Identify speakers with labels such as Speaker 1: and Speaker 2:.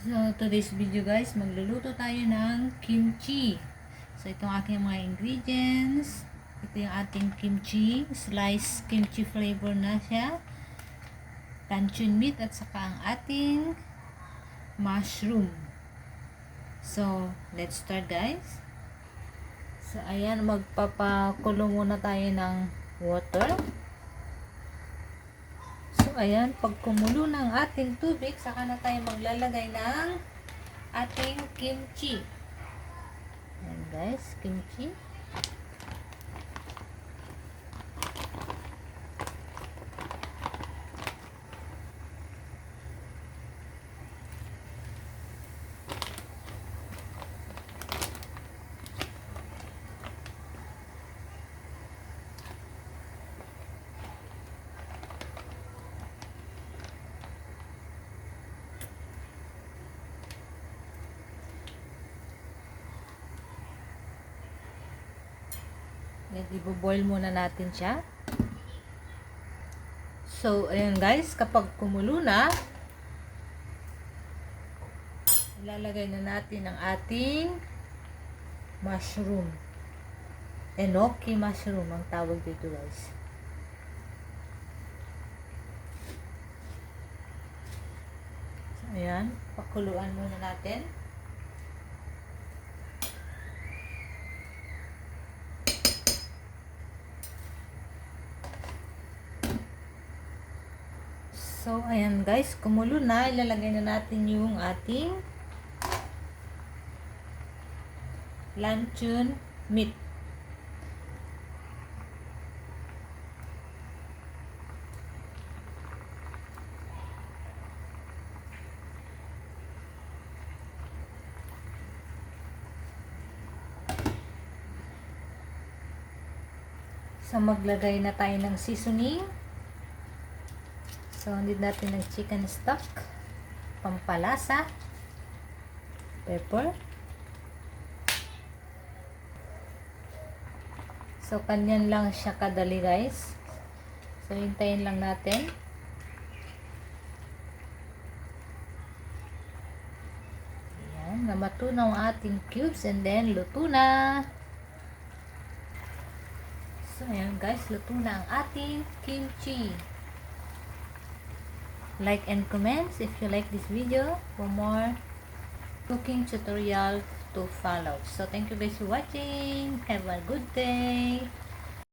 Speaker 1: So, today's video guys, magluluto tayo ng kimchi. So, ito ang aking mga ingredients. Ito yung ating kimchi. Sliced kimchi flavor na siya. Tanchun meat at saka ang ating mushroom. So, let's start guys. So, ayan, magpapakulo muna tayo ng water. So, ayan, pag kumulo ng ating tubig, saka na tayo maglalagay ng ating kimchi. Ayan guys, kimchi. I-boil muna natin siya. So, ayan guys, kapag kumulo na, ilalagay na natin ang ating mushroom. Enoki mushroom ang tawag dito guys. So, ayan, pakuluan muna natin. So, ayan guys, kumulo na. Ilalagay na natin yung ating luncheon meat. So, maglagay na tayo ng seasoning. So, need natin ng chicken stock, pampalasa, pepper. So, kanyan lang siya kadali guys. So, hintayin lang natin. Ayan, namato na ang ating cubes and then luto na. So, ayan guys, luto na ang ating kimchi. Like and comments if you like this video for more cooking tutorial to follow. So thank you guys for watching. Have a good day.